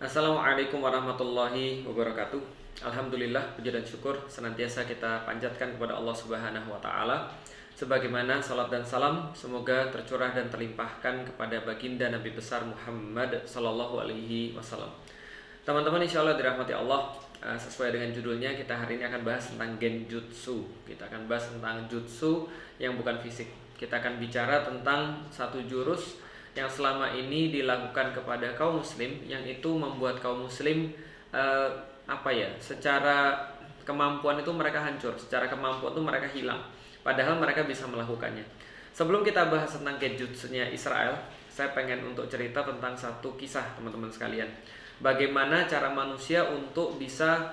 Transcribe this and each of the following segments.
Assalamualaikum warahmatullahi wabarakatuh. Alhamdulillah, puji dan syukur senantiasa kita panjatkan kepada Allah Subhanahu wa taala. Sebagaimana salat dan salam semoga tercurah dan terlimpahkan kepada baginda Nabi besar Muhammad sallallahu alaihi wasallam. Teman-teman, insyaallah dirahmati Allah, sesuai dengan judulnya kita hari ini akan bahas tentang genjutsu. Kita akan bahas tentang jutsu yang bukan fisik. Kita akan bicara tentang satu jurus yang selama ini dilakukan kepada kaum muslim, yang itu membuat kaum muslim secara kemampuan itu mereka hancur, secara kemampuan itu mereka hilang, padahal mereka bisa melakukannya. Sebelum kita bahas tentang genjutsunya Israel, saya pengen untuk cerita tentang satu kisah, teman-teman sekalian. Bagaimana cara manusia untuk bisa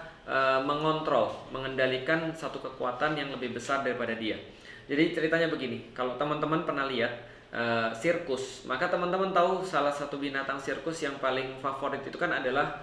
mengontrol, mengendalikan satu kekuatan yang lebih besar daripada dia. Jadi ceritanya begini, kalau teman-teman pernah lihat sirkus, maka teman-teman tahu salah satu binatang sirkus yang paling favorit itu kan adalah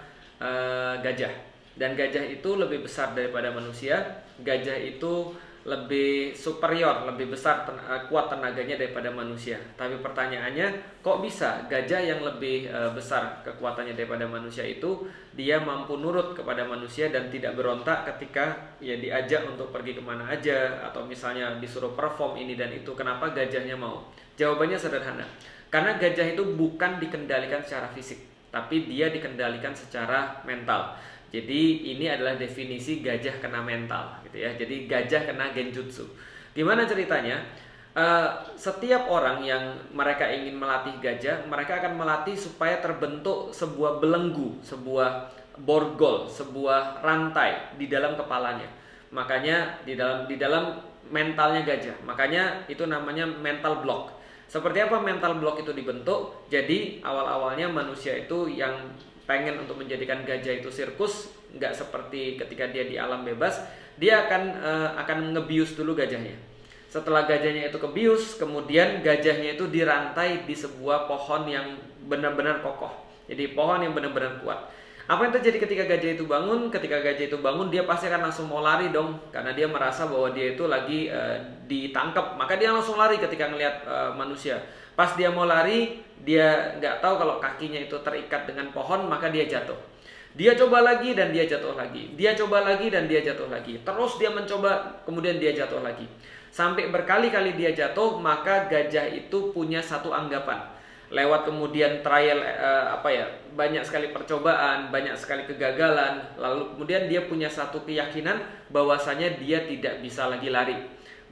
gajah. Dan gajah itu lebih besar daripada manusia. Gajah itu lebih superior, lebih besar, kuat tenaganya daripada manusia. Tapi pertanyaannya, kok bisa gajah yang lebih besar kekuatannya daripada manusia itu dia mampu nurut kepada manusia dan tidak berontak ketika ya diajak untuk pergi kemana aja, atau misalnya disuruh perform ini dan itu? Kenapa gajahnya mau? Jawabannya sederhana, karena gajah itu bukan dikendalikan secara fisik, tapi dia dikendalikan secara mental. Jadi ini adalah definisi gajah kena mental, gitu ya. Jadi gajah kena genjutsu. Gimana ceritanya? Setiap orang yang mereka ingin melatih gajah, mereka akan melatih supaya terbentuk sebuah belenggu, sebuah borgol, sebuah rantai di dalam kepalanya. Makanya di dalam mentalnya gajah. Makanya itu namanya mental block. Seperti apa mental block itu dibentuk? Jadi awal-awalnya manusia itu yang pengen untuk menjadikan gajah itu sirkus, nggak seperti ketika dia di alam bebas, dia akan ngebius dulu gajahnya. Setelah gajahnya itu kebius, kemudian gajahnya itu dirantai di sebuah pohon yang benar-benar kokoh. Jadi pohon yang benar-benar kuat. Apa yang terjadi ketika gajah itu bangun? Ketika gajah itu bangun, dia pasti akan langsung mau lari dong, karena dia merasa bahwa dia itu lagi ditangkap. Maka dia langsung lari ketika ngelihat manusia. Pas dia mau lari, dia nggak tahu kalau kakinya itu terikat dengan pohon, maka dia jatuh. Dia coba lagi dan dia jatuh lagi. Dia coba lagi dan dia jatuh lagi. Terus dia mencoba, kemudian dia jatuh lagi. Sampai berkali-kali dia jatuh, maka gajah itu punya satu anggapan. Lewat kemudian trial banyak sekali percobaan, banyak sekali kegagalan, lalu kemudian dia punya satu keyakinan bahwasanya dia tidak bisa lagi lari.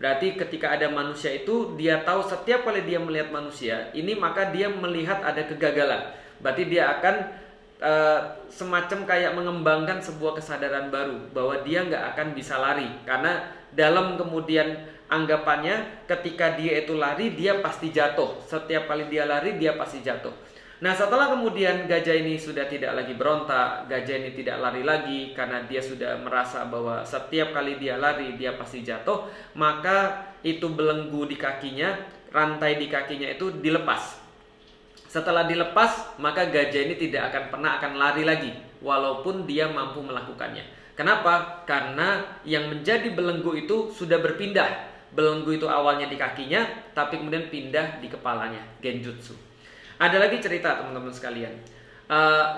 Berarti ketika ada manusia itu, dia tahu setiap kali dia melihat manusia ini, maka dia melihat ada kegagalan. Berarti dia akan semacam kayak mengembangkan sebuah kesadaran baru bahwa dia nggak akan bisa lari, karena dalam kemudian anggapannya ketika dia itu lari, dia pasti jatuh. Setiap kali dia lari, dia pasti jatuh. Nah, setelah kemudian gajah ini sudah tidak lagi berontak, gajah ini tidak lari lagi karena dia sudah merasa bahwa setiap kali dia lari, dia pasti jatuh, maka itu belenggu di kakinya, rantai di kakinya itu dilepas. Setelah dilepas, maka gajah ini tidak akan lari lagi, walaupun dia mampu melakukannya. Kenapa? Karena yang menjadi belenggu itu sudah berpindah. Belenggu itu awalnya di kakinya, tapi kemudian pindah di kepalanya. Genjutsu. Ada lagi cerita, teman-teman sekalian.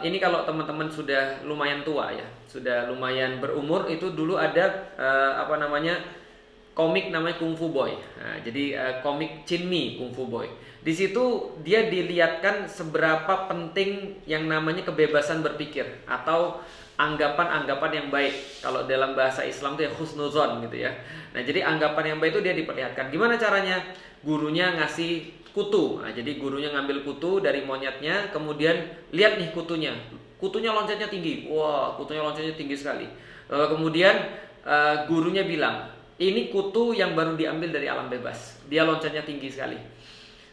Ini kalau teman-teman sudah lumayan tua ya, sudah lumayan berumur, itu dulu ada komik namanya Kung Fu Boy. Nah, jadi komik Chinmi Kung Fu Boy. Di situ dia dilihatkan seberapa penting yang namanya kebebasan berpikir atau anggapan-anggapan yang baik. Kalau dalam bahasa Islam itu ya husnuzon gitu ya. Nah, jadi anggapan yang baik itu dia diperlihatkan. Gimana caranya? Gurunya ngasih kutu. Nah, jadi gurunya ngambil kutu dari monyetnya, kemudian lihat nih kutunya. Kutunya loncatnya tinggi. Wah, kutunya loncatnya tinggi sekali. Kemudian gurunya bilang, ini kutu yang baru diambil dari alam bebas. Dia loncatnya tinggi sekali.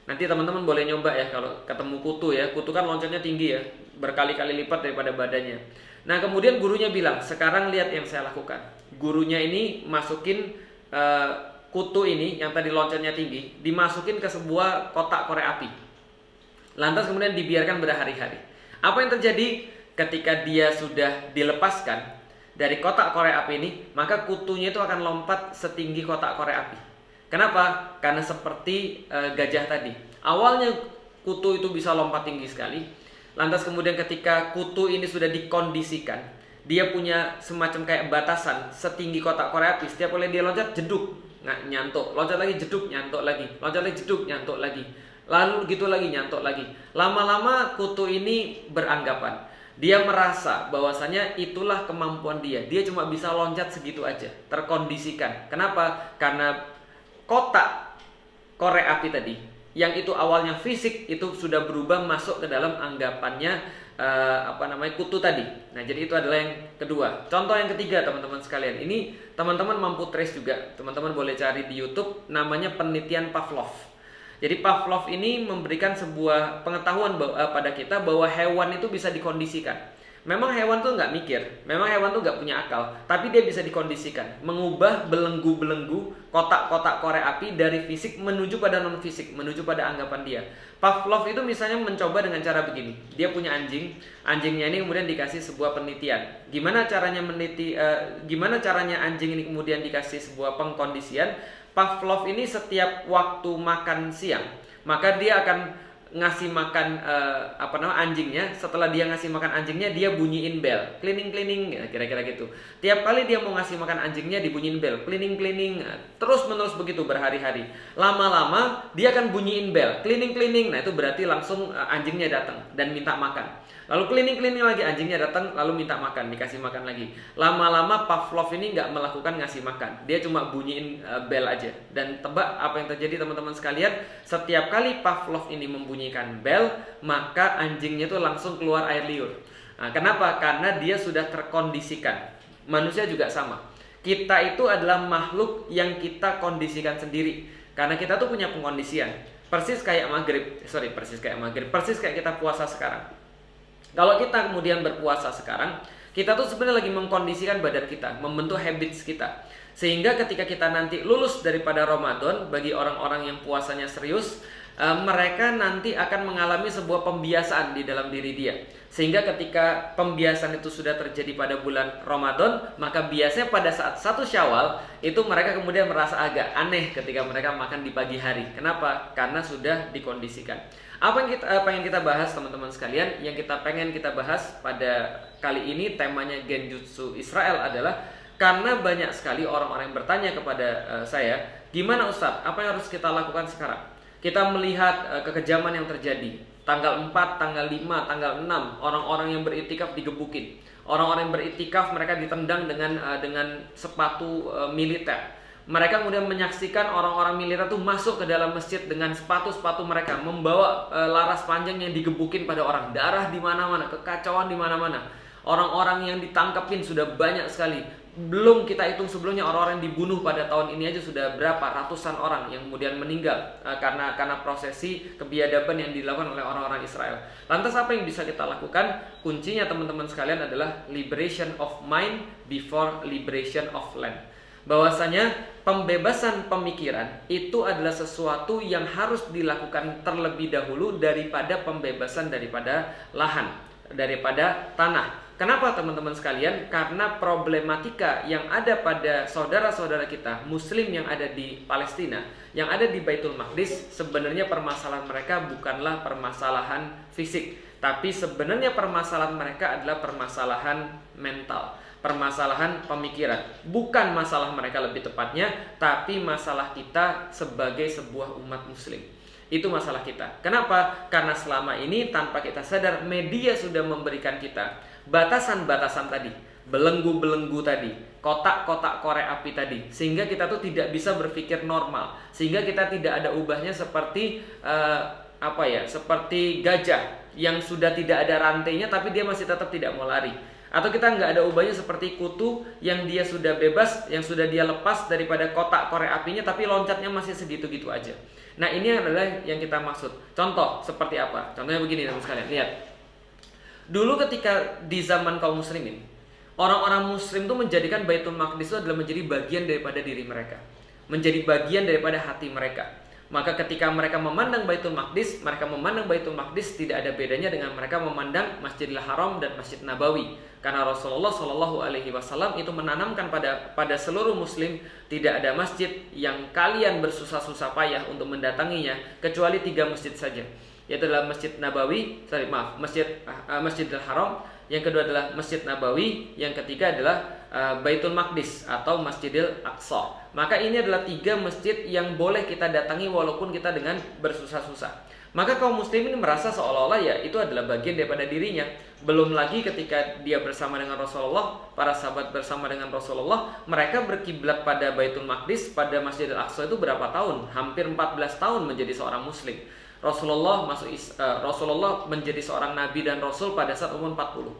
Nanti teman-teman boleh nyoba ya kalau ketemu kutu ya. Kutu kan loncatnya tinggi ya, berkali-kali lipat daripada badannya. Nah, kemudian gurunya bilang, sekarang lihat yang saya lakukan. Gurunya ini masukin kutu ini yang tadi loncatnya tinggi, dimasukin ke sebuah kotak korek api. Lantas kemudian dibiarkan berhari-hari. Apa yang terjadi ketika dia sudah dilepaskan dari kotak korek api ini? Maka kutunya itu akan lompat setinggi kotak korek api. Kenapa? Karena seperti gajah tadi. Awalnya kutu itu bisa lompat tinggi sekali. Lantas kemudian ketika kutu ini sudah dikondisikan, dia punya semacam kayak batasan setinggi kotak korek api. Setiap kali dia loncat, jeduk, nyantuk, loncat lagi, jeduk, nyantuk lagi, loncat lagi, jeduk, nyantuk lagi, lalu gitu lagi, nyantuk lagi. Lama-lama kutu ini beranggapan, dia merasa bahwasanya itulah kemampuan dia. Dia cuma bisa loncat segitu aja, terkondisikan. Kenapa? Karena kotak korek api tadi, yang itu awalnya fisik, itu sudah berubah masuk ke dalam anggapannya kutu tadi. Nah, jadi itu adalah yang kedua. Contoh yang ketiga, teman-teman sekalian. Ini teman-teman mampu trace juga. Teman-teman boleh cari di YouTube, namanya penelitian Pavlov. Jadi Pavlov ini memberikan sebuah pengetahuan pada kita bahwa hewan itu bisa dikondisikan. Memang hewan tuh nggak mikir, memang hewan tuh nggak punya akal, tapi dia bisa dikondisikan, mengubah belenggu-belenggu kotak-kotak korek api dari fisik menuju pada non fisik, menuju pada anggapan dia. Pavlov itu misalnya mencoba dengan cara begini, dia punya anjing, anjingnya ini kemudian dikasih sebuah penelitian, gimana caranya anjing ini kemudian dikasih sebuah pengkondisian. Pavlov ini setiap waktu makan siang, maka dia akan ngasih makan anjingnya. Setelah dia ngasih makan anjingnya, dia bunyiin bel, cleaning, kira-kira gitu. Tiap kali dia mau ngasih makan anjingnya, dibunyiin bel, cleaning, terus menerus begitu berhari-hari. Lama-lama dia akan bunyiin bel, cleaning. Nah, itu berarti langsung anjingnya datang dan minta makan. Lalu cleaning lagi, anjingnya datang lalu minta makan, dikasih makan lagi. Lama-lama Pavlov ini nggak melakukan ngasih makan, dia cuma bunyiin bel aja. Dan tebak apa yang terjadi, teman-teman sekalian? Setiap kali Pavlov ini membunyikan bel, maka anjingnya itu langsung keluar air liur. Nah, kenapa? Karena dia sudah terkondisikan. Manusia juga sama. Kita itu adalah makhluk yang kita kondisikan sendiri. Karena kita tuh punya pengkondisian. Persis kayak kita puasa sekarang. Kalau kita kemudian berpuasa sekarang, kita tuh sebenarnya lagi mengkondisikan badan kita, membentuk habits kita. Sehingga ketika kita nanti lulus daripada Ramadan, bagi orang-orang yang puasanya serius, mereka nanti akan mengalami sebuah pembiasaan di dalam diri dia. Sehingga ketika pembiasaan itu sudah terjadi pada bulan Ramadan, maka biasanya pada saat 1 Syawal, itu mereka kemudian merasa agak aneh ketika mereka makan di pagi hari. Kenapa? Karena sudah dikondisikan. Apa yang kita pengen kita bahas, teman-teman sekalian? Yang kita pengen kita bahas pada kali ini, temanya Genjutsu Israel adalah karena banyak sekali orang-orang yang bertanya kepada saya, gimana Ustadz, apa yang harus kita lakukan sekarang? Kita melihat kekejaman yang terjadi. Tanggal 4, tanggal 5, tanggal 6, orang-orang yang beriktikaf digebukin. Orang-orang yang beriktikaf mereka ditendang dengan sepatu militer. Mereka kemudian menyaksikan orang-orang militer itu masuk ke dalam masjid dengan sepatu-sepatu mereka, membawa laras panjang yang digebukin pada orang, darah di mana-mana, kekacauan di mana-mana. Orang-orang yang ditangkapin sudah banyak sekali. Belum kita hitung sebelumnya orang-orang yang dibunuh pada tahun ini aja sudah berapa ratusan orang yang kemudian meninggal karena prosesi kebiadaban yang dilakukan oleh orang-orang Israel. Lantas apa yang bisa kita lakukan? Kuncinya, teman-teman sekalian, adalah liberation of mind before liberation of land. Bahwasanya pembebasan pemikiran itu adalah sesuatu yang harus dilakukan terlebih dahulu daripada pembebasan daripada lahan, daripada tanah. Kenapa, teman-teman sekalian? Karena problematika yang ada pada saudara-saudara kita Muslim yang ada di Palestina, yang ada di Baitul Maqdis, sebenarnya permasalahan mereka bukanlah permasalahan fisik, tapi sebenarnya permasalahan mereka adalah permasalahan mental, permasalahan pemikiran. Bukan masalah mereka lebih tepatnya, tapi masalah kita sebagai sebuah umat muslim. Itu masalah kita. Kenapa? Karena selama ini tanpa kita sadar, media sudah memberikan kita batasan-batasan tadi, belenggu-belenggu tadi, kotak-kotak korek api tadi, sehingga kita tuh tidak bisa berpikir normal, sehingga kita tidak ada ubahnya seperti seperti gajah yang sudah tidak ada rantainya tapi dia masih tetap tidak mau lari. Atau kita nggak ada ubahnya seperti kutu yang dia sudah bebas, yang sudah dia lepas daripada kotak korek apinya, tapi loncatnya masih segitu-gitu aja. Nah, ini adalah yang kita maksud. Contoh seperti apa? Contohnya begini, teman sekalian, lihat. Dulu ketika di zaman kaum muslimin, orang-orang muslim itu menjadikan Baitul Maqdis itu adalah menjadi bagian daripada diri mereka, menjadi bagian daripada hati mereka. Maka ketika mereka memandang Baitul Maqdis, mereka memandang Baitul Maqdis tidak ada bedanya dengan mereka memandang Masjidil Haram dan Masjid Nabawi. Karena Rasulullah SAW itu menanamkan pada seluruh muslim, tidak ada masjid yang kalian bersusah-susah payah untuk mendatanginya kecuali 3 masjid saja. yaitu adalah Masjidil Haram, yang kedua adalah Masjid Nabawi, yang ketiga adalah Baitul Maqdis atau Masjidil Aqsa. Maka ini adalah 3 masjid yang boleh kita datangi walaupun kita dengan bersusah-susah. Maka kaum muslimin merasa seolah-olah ya itu adalah bagian daripada dirinya. Belum lagi ketika dia bersama dengan Rasulullah, para sahabat bersama dengan Rasulullah, mereka berkiblat pada Baitul Maqdis, pada Masjidil Aqsa itu berapa tahun? Hampir 14 tahun menjadi seorang muslim. Rasulullah menjadi seorang nabi dan rasul pada saat umur 40.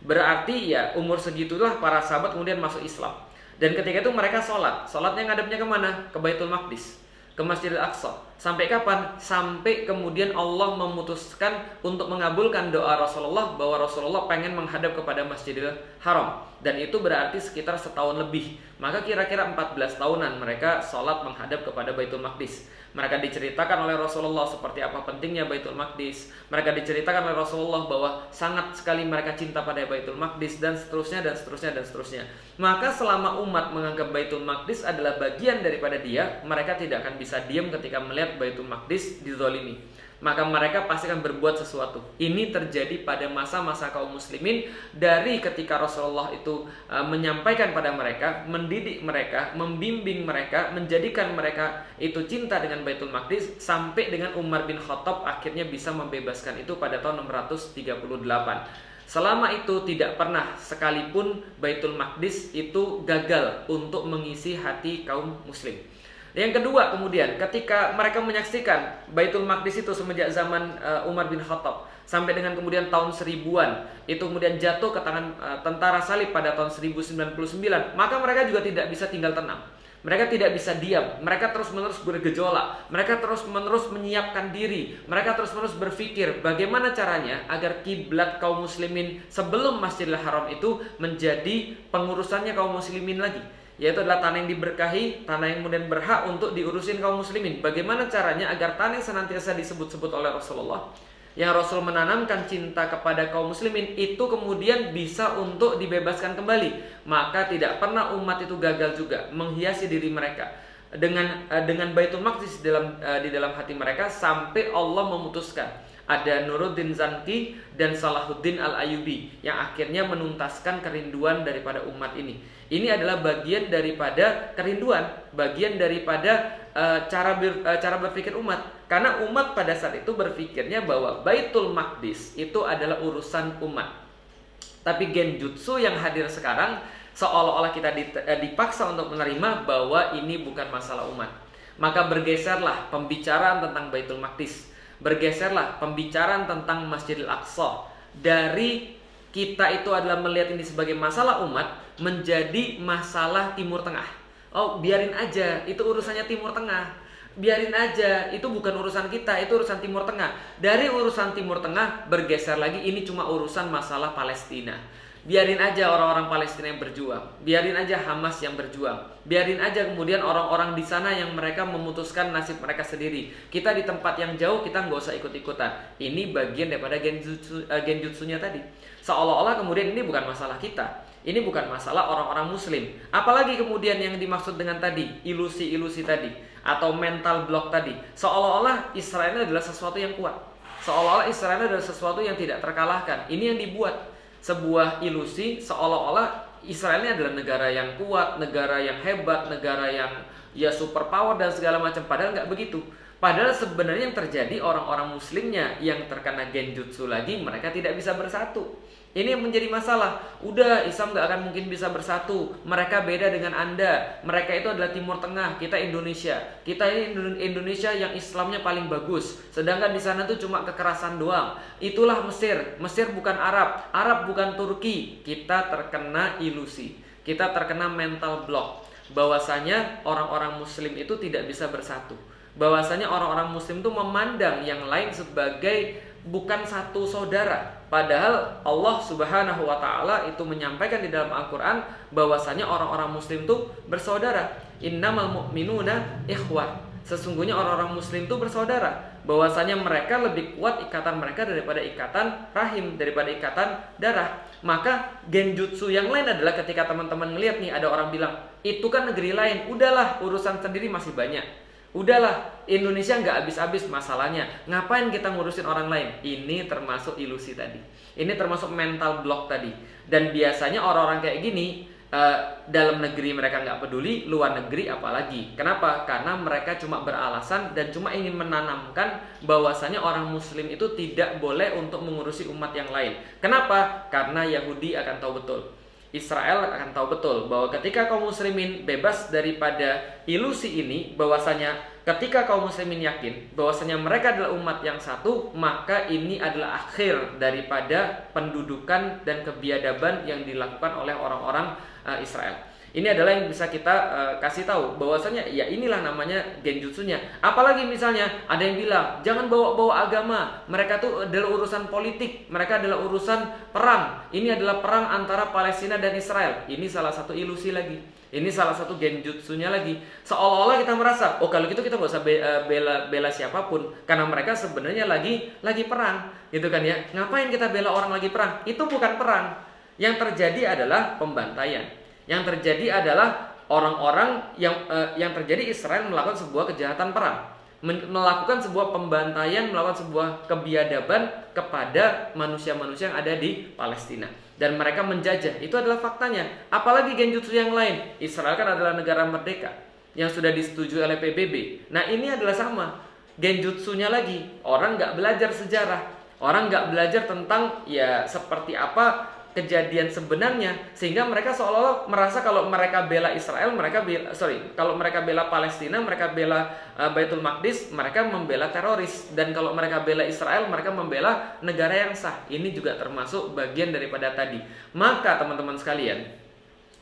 Berarti ya umur segitulah para sahabat kemudian masuk Islam. Dan ketika itu mereka sholatnya ngadepnya kemana? Ke Baitul Maqdis, ke Masjidil Aqsa. Sampai kapan? Sampai kemudian Allah memutuskan untuk mengabulkan doa Rasulullah bahwa Rasulullah pengen menghadap kepada Masjidil Haram. Dan itu berarti sekitar setahun lebih. Maka kira-kira 14 tahunan mereka sholat menghadap kepada Baitul Maqdis. Mereka diceritakan oleh Rasulullah seperti apa pentingnya Baitul Maqdis. Mereka diceritakan oleh Rasulullah bahwa sangat sekali mereka cinta pada Baitul Maqdis, dan seterusnya dan seterusnya dan seterusnya. Maka selama umat menganggap Baitul Maqdis adalah bagian daripada dia, mereka tidak akan bisa diam ketika melihat Baitul Maqdis dizalimi. Maka mereka pasti akan berbuat sesuatu. Ini terjadi pada masa-masa kaum muslimin, dari ketika Rasulullah itu menyampaikan pada mereka, mendidik mereka, membimbing mereka, menjadikan mereka itu cinta dengan Baitul Maqdis, sampai dengan Umar bin Khattab akhirnya bisa membebaskan itu pada tahun 638. Selama itu tidak pernah sekalipun Baitul Maqdis itu gagal untuk mengisi hati kaum muslim. Yang kedua, kemudian ketika mereka menyaksikan Baitul Maqdis itu semenjak zaman Umar bin Khattab sampai dengan kemudian tahun 1000-an itu kemudian jatuh ke tangan tentara salib pada tahun 1099, maka mereka juga tidak bisa tinggal tenang. Mereka tidak bisa diam, mereka terus-menerus bergejolak, mereka terus-menerus menyiapkan diri, mereka terus-menerus berpikir bagaimana caranya agar kiblat kaum muslimin sebelum Masjidil Haram itu menjadi pengurusannya kaum muslimin lagi, yaitu adalah tanah yang diberkahi, tanah yang kemudian berhak untuk diurusin kaum muslimin. Bagaimana caranya agar tanah yang senantiasa disebut-sebut oleh Rasulullah, yang Rasul menanamkan cinta kepada kaum muslimin, itu kemudian bisa untuk dibebaskan kembali. Maka tidak pernah umat itu gagal juga menghiasi diri mereka dengan Baitul Maqdis di dalam hati mereka, sampai Allah memutuskan ada Nuruddin Zanki dan Salahuddin Al-Ayyubi yang akhirnya menuntaskan kerinduan daripada umat ini. Ini adalah bagian daripada kerinduan, bagian daripada cara berpikir umat. Karena umat pada saat itu berpikirnya bahwa Baitul Maqdis itu adalah urusan umat. Tapi genjutsu yang hadir sekarang seolah-olah kita dipaksa untuk menerima bahwa ini bukan masalah umat. Maka bergeserlah pembicaraan tentang Baitul Maqdis, bergeserlah pembicaraan tentang Masjidil Aqsa. Dari kita itu adalah melihat ini sebagai masalah umat menjadi masalah Timur Tengah. Oh, biarin aja, itu urusannya Timur Tengah. Biarin aja, itu bukan urusan kita, itu urusan Timur Tengah. Dari urusan Timur Tengah bergeser lagi, ini cuma urusan masalah Palestina. Biarin aja orang-orang Palestina yang berjuang, biarin aja Hamas yang berjuang, biarin aja kemudian orang-orang di sana yang mereka memutuskan nasib mereka sendiri. Kita di tempat yang jauh, kita nggak usah ikut-ikutan. Ini bagian daripada genjutsunya tadi. Seolah-olah kemudian ini bukan masalah kita, ini bukan masalah orang-orang muslim. Apalagi kemudian yang dimaksud dengan tadi, ilusi-ilusi tadi, atau mental block tadi. Seolah-olah Israel adalah sesuatu yang kuat, seolah-olah Israel adalah sesuatu yang tidak terkalahkan. Ini yang dibuat sebuah ilusi, seolah-olah Israel ini adalah negara yang kuat, negara yang hebat, negara yang ya superpower dan segala macam. Padahal nggak begitu. Padahal sebenarnya yang terjadi, orang-orang muslimnya yang terkena genjutsu lagi, mereka tidak bisa bersatu. Ini yang menjadi masalah. Udah, Islam gak akan mungkin bisa bersatu. Mereka beda dengan Anda. Mereka itu adalah Timur Tengah, kita Indonesia. Kita ini Indonesia yang Islamnya paling bagus. Sedangkan di sana tuh cuma kekerasan doang. Itulah Mesir. Mesir bukan Arab. Arab bukan Turki. Kita terkena ilusi. Kita terkena mental block. Bahwasanya orang-orang Muslim itu tidak bisa bersatu. Bahwasanya orang-orang Muslim itu memandang yang lain sebagai bukan satu saudara. Padahal Allah Subhanahu wa Ta'ala itu menyampaikan di dalam Al-Quran bahwasanya orang-orang Muslim itu bersaudara. Innamal mu'minuna ikhwah. Sesungguhnya orang-orang Muslim itu bersaudara. Bahwasanya mereka lebih kuat ikatan mereka daripada ikatan rahim, daripada ikatan darah. Maka genjutsu yang lain adalah ketika teman-teman ngelihat nih ada orang bilang itu kan negeri lain, udahlah urusan sendiri masih banyak. Udahlah, Indonesia nggak habis-habis masalahnya. Ngapain kita ngurusin orang lain? Ini termasuk ilusi tadi. Ini termasuk mental block tadi. Dan biasanya orang-orang kayak gini, dalam negeri mereka nggak peduli, luar negeri apalagi. Kenapa? Karena mereka cuma beralasan dan cuma ingin menanamkan bahwasanya orang Muslim itu tidak boleh untuk mengurusi umat yang lain. Kenapa? Karena Yahudi akan tahu betul, Israel akan tahu betul bahwa ketika kaum muslimin bebas daripada ilusi ini, bahwasanya ketika kaum muslimin yakin bahwasanya mereka adalah umat yang satu, maka ini adalah akhir daripada pendudukan dan kebiadaban yang dilakukan oleh orang-orang Israel. Ini adalah yang bisa kita kasih tahu bahwasanya ya inilah namanya genjutsunya. Apalagi misalnya ada yang bilang jangan bawa-bawa agama, mereka tuh adalah urusan politik, mereka adalah urusan perang. Ini adalah perang antara Palestina dan Israel. Ini salah satu ilusi lagi. Ini salah satu genjutsunya lagi. Seolah-olah kita merasa, oh kalau gitu kita nggak usah bela siapapun, karena mereka sebenarnya lagi perang, gitu kan ya. Ngapain kita bela orang lagi perang? Itu bukan perang. Yang terjadi adalah pembantaian. Yang terjadi adalah orang-orang yang terjadi Israel melakukan sebuah kejahatan perang, melakukan sebuah pembantaian, melakukan sebuah kebiadaban kepada manusia-manusia yang ada di Palestina, dan mereka menjajah. Itu adalah faktanya. Apalagi genjutsu yang lain. Israel kan adalah negara merdeka yang sudah disetujui oleh PBB. Nah ini adalah sama genjutsunya lagi. Orang nggak belajar sejarah, orang nggak belajar tentang ya seperti apa kejadian sebenarnya, sehingga mereka seolah-olah merasa kalau mereka bela Israel, kalau mereka bela Palestina, mereka bela Baitul Maqdis, mereka membela teroris, dan kalau mereka bela Israel, mereka membela negara yang sah. Ini juga termasuk bagian daripada tadi. Maka teman-teman sekalian,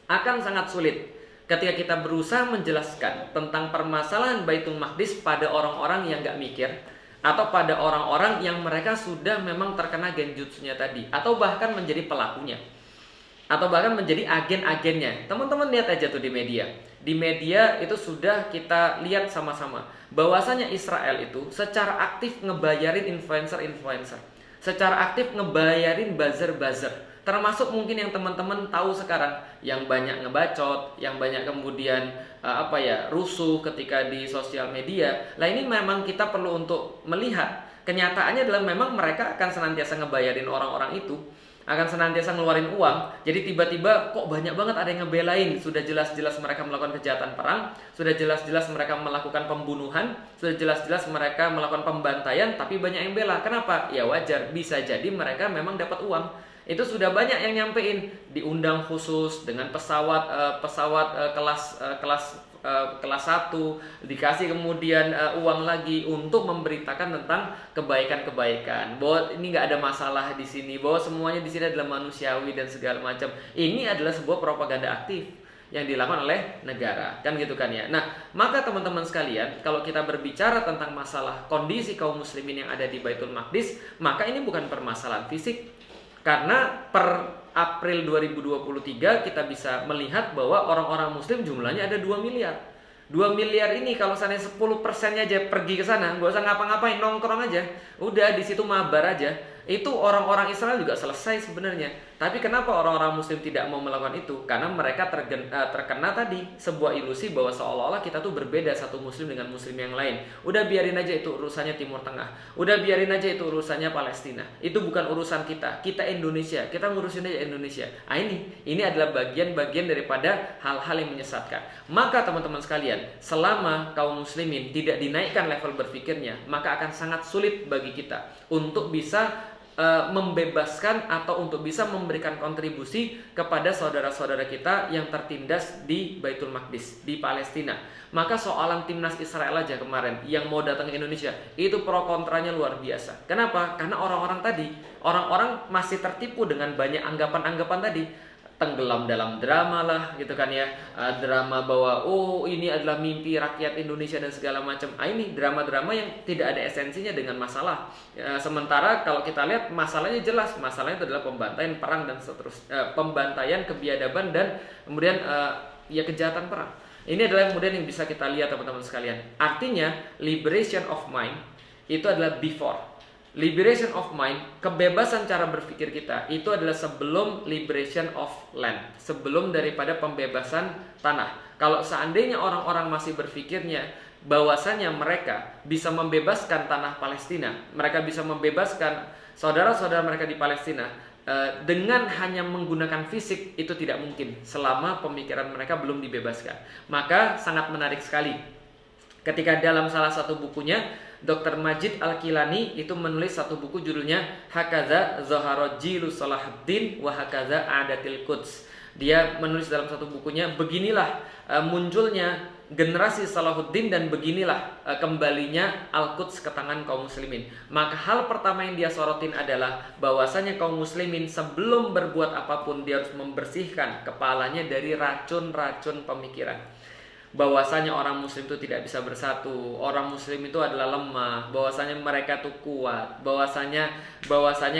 akan sangat sulit ketika kita berusaha menjelaskan tentang permasalahan Baitul Maqdis pada orang-orang yang gak mikir, atau pada orang-orang yang mereka sudah memang terkena genjutsunya tadi, atau bahkan menjadi pelakunya, atau bahkan menjadi agen-agennya. Teman-teman lihat aja tuh di media. Di media itu sudah kita lihat sama-sama bahwasanya Israel itu secara aktif ngebayarin influencer-influencer, secara aktif ngebayarin buzzer-buzzer. Termasuk mungkin yang teman-teman tahu sekarang, yang banyak ngebacot, yang banyak kemudian rusuh ketika di sosial media. Lah ini memang kita perlu untuk melihat kenyataannya adalah memang mereka akan senantiasa ngebayarin orang-orang itu, akan senantiasa ngeluarin uang. Jadi tiba-tiba kok banyak banget ada yang ngebelain. Sudah jelas-jelas mereka melakukan kejahatan perang, sudah jelas-jelas mereka melakukan pembunuhan, sudah jelas-jelas mereka melakukan pembantaian, tapi banyak yang bela. Kenapa? Ya wajar, bisa jadi mereka memang dapat uang. Itu sudah banyak yang nyampein, diundang khusus dengan pesawat kelas 1, dikasih kemudian uang lagi untuk memberitakan tentang kebaikan-kebaikan, bahwa ini nggak ada masalah di sini, bahwa semuanya di sini adalah manusiawi dan segala macam. Ini adalah sebuah propaganda aktif yang dilakukan oleh negara, kan gitu kan ya. Nah, maka teman-teman sekalian, kalau kita berbicara tentang masalah kondisi kaum muslimin yang ada di Baitul Maqdis, maka ini bukan permasalahan fisik. Karena per April 2023 kita bisa melihat bahwa orang-orang muslim jumlahnya ada 2 miliar. 2 miliar ini kalau sana 10%-nya aja pergi ke sana, nggak usah ngapa-ngapain, nongkrong aja, udah di situ mabar aja. Itu orang-orang Israel juga selesai sebenarnya. Tapi kenapa orang-orang muslim tidak mau melakukan itu? Karena mereka terkena tadi sebuah ilusi bahwa seolah-olah kita tuh berbeda satu muslim dengan muslim yang lain. Udah biarin aja itu urusannya Timur Tengah, udah biarin aja itu urusannya Palestina. Itu bukan urusan kita. Kita Indonesia, kita ngurusin aja Indonesia. Nah, ini adalah bagian-bagian daripada hal-hal yang menyesatkan. Maka teman-teman sekalian, selama kaum muslimin tidak dinaikkan level berpikirnya, maka akan sangat sulit bagi kita untuk bisa membebaskan atau untuk bisa memberikan kontribusi kepada saudara-saudara kita yang tertindas di Baitul Maqdis, di Palestina. Maka soalan timnas Israel aja kemarin yang mau datang ke Indonesia, itu pro kontranya luar biasa. Kenapa? Karena orang-orang masih tertipu dengan banyak anggapan-anggapan tadi. Tenggelam dalam drama lah gitu kan ya, drama bahwa ini adalah mimpi rakyat Indonesia dan segala macam. Ini drama-drama yang tidak ada esensinya dengan masalah. Sementara kalau kita lihat masalahnya jelas, masalahnya itu adalah pembantaian perang dan seterusnya, pembantaian kebiadaban dan kemudian kejahatan perang. Ini adalah kemudian yang bisa kita lihat teman-teman sekalian. Artinya liberation of mind itu adalah before. Liberation of mind, kebebasan cara berpikir kita, itu adalah sebelum liberation of land, sebelum daripada pembebasan tanah. Kalau seandainya orang-orang masih berpikirnya bahwasanya mereka bisa membebaskan tanah Palestina, mereka bisa membebaskan saudara-saudara mereka di Palestina dengan hanya menggunakan fisik, itu tidak mungkin selama pemikiran mereka belum dibebaskan. Maka sangat menarik sekali ketika dalam salah satu bukunya Dr. Majid Al-Kilani itu menulis satu buku judulnya Hakaza Zoharo Jilu Salahuddin wa Hakaza Adatil Quds. Dia menulis dalam satu bukunya, beginilah munculnya generasi Salahuddin dan beginilah kembalinya Al-Quds ke tangan kaum muslimin. Maka hal pertama yang dia sorotin adalah bahwasanya kaum muslimin sebelum berbuat apapun dia harus membersihkan kepalanya dari racun-racun pemikiran. Bahwasanya orang muslim itu tidak bisa bersatu, orang muslim itu adalah lemah, bahwasanya mereka itu kuat, bahwasanya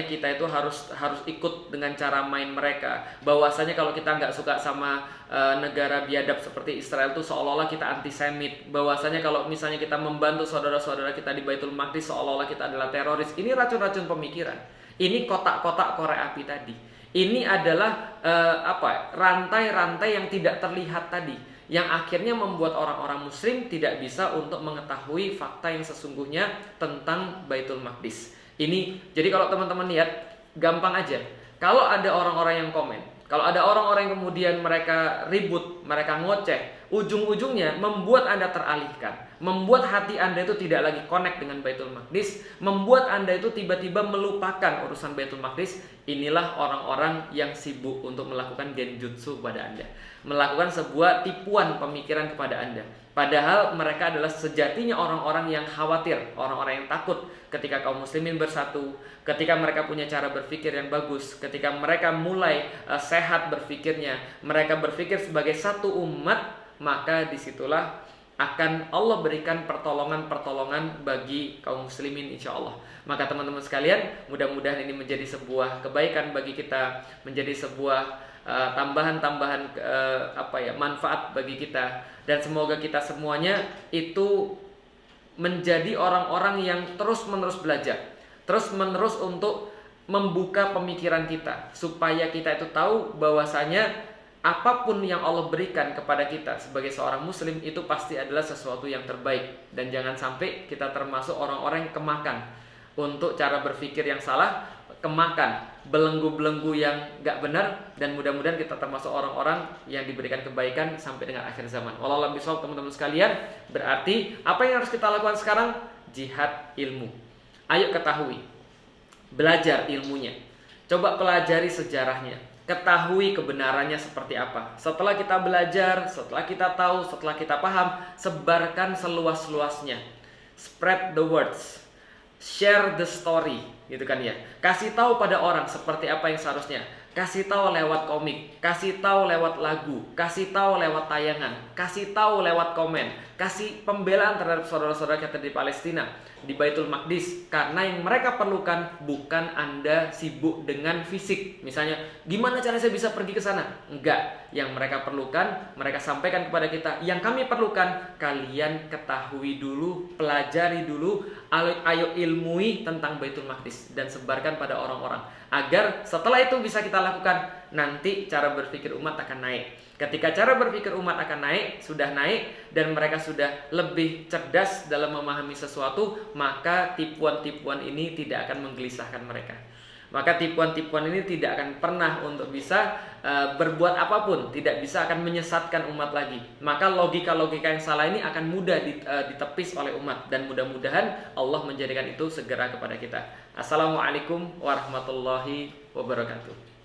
kita itu harus ikut dengan cara main mereka, bahwasanya kalau kita nggak suka sama negara biadab seperti Israel itu seolah-olah kita antisemit, bahwasanya kalau misalnya kita membantu saudara-saudara kita di Baitul Maqdis seolah-olah kita adalah teroris. Ini racun-racun pemikiran, ini kotak-kotak korek api tadi, ini adalah rantai-rantai yang tidak terlihat tadi, yang akhirnya membuat orang-orang muslim tidak bisa untuk mengetahui fakta yang sesungguhnya tentang Baitul Maqdis. Ini, jadi kalau teman-teman lihat, gampang aja. Kalau ada orang-orang yang komen, kalau ada orang-orang yang kemudian mereka ribut, mereka ngoceh, ujung-ujungnya membuat Anda teralihkan, membuat hati Anda itu tidak lagi connect dengan Baitul Maqdis, membuat Anda itu tiba-tiba melupakan urusan Baitul Maqdis. Inilah orang-orang yang sibuk untuk melakukan genjutsu kepada Anda, melakukan sebuah tipuan pemikiran kepada Anda. Padahal mereka adalah sejatinya orang-orang yang khawatir, orang-orang yang takut ketika kaum muslimin bersatu, ketika mereka punya cara berpikir yang bagus, ketika mereka mulai sehat berpikirnya, mereka berpikir sebagai satu umat, maka disitulah akan Allah berikan pertolongan-pertolongan bagi kaum muslimin insya Allah. Maka teman-teman sekalian, mudah-mudahan ini menjadi sebuah kebaikan bagi kita, menjadi sebuah tambahan-tambahan manfaat bagi kita, dan semoga kita semuanya itu menjadi orang-orang yang terus-menerus belajar, terus-menerus untuk membuka pemikiran kita, supaya kita itu tahu bahwasanya apapun yang Allah berikan kepada kita sebagai seorang muslim itu pasti adalah sesuatu yang terbaik. Dan jangan sampai kita termasuk orang-orang yang kemakan untuk cara berpikir yang salah, kemakan belenggu-belenggu yang gak benar, dan mudah-mudahan kita termasuk orang-orang yang diberikan kebaikan sampai dengan akhir zaman. Wallahu a'lam bishawab, teman-teman sekalian. Berarti apa yang harus kita lakukan sekarang? Jihad ilmu. Ayo ketahui, belajar ilmunya, coba pelajari sejarahnya, ketahui kebenarannya seperti apa. Setelah kita belajar, setelah kita tahu, setelah kita paham, sebarkan seluas-luasnya. Spread the words, share the story, gitu kan ya. Kasih tahu pada orang seperti apa yang seharusnya. Kasih tahu lewat komik, kasih tahu lewat lagu, kasih tahu lewat tayangan, kasih tahu lewat komen, kasih pembelaan terhadap saudara-saudara kita di Palestina, di Baitul Maqdis. Karena yang mereka perlukan bukan Anda sibuk dengan fisik. Misalnya, gimana cara saya bisa pergi ke sana? Enggak. Yang mereka perlukan, mereka sampaikan kepada kita. Yang kami perlukan, kalian ketahui dulu, pelajari dulu, ayo ilmui tentang Baitul Maqdis dan sebarkan pada orang-orang, agar setelah itu bisa kita lakukan, nanti cara berpikir umat akan naik. Ketika cara berpikir umat akan naik, sudah naik, dan mereka sudah lebih cerdas dalam memahami sesuatu, maka tipuan-tipuan ini tidak akan menggelisahkan mereka. Maka tipuan-tipuan ini tidak akan pernah untuk bisa berbuat apapun, tidak bisa akan menyesatkan umat lagi. Maka logika-logika yang salah ini akan mudah ditepis oleh umat, dan mudah-mudahan Allah menjadikan itu segera kepada kita. Assalamualaikum warahmatullahi wabarakatuh.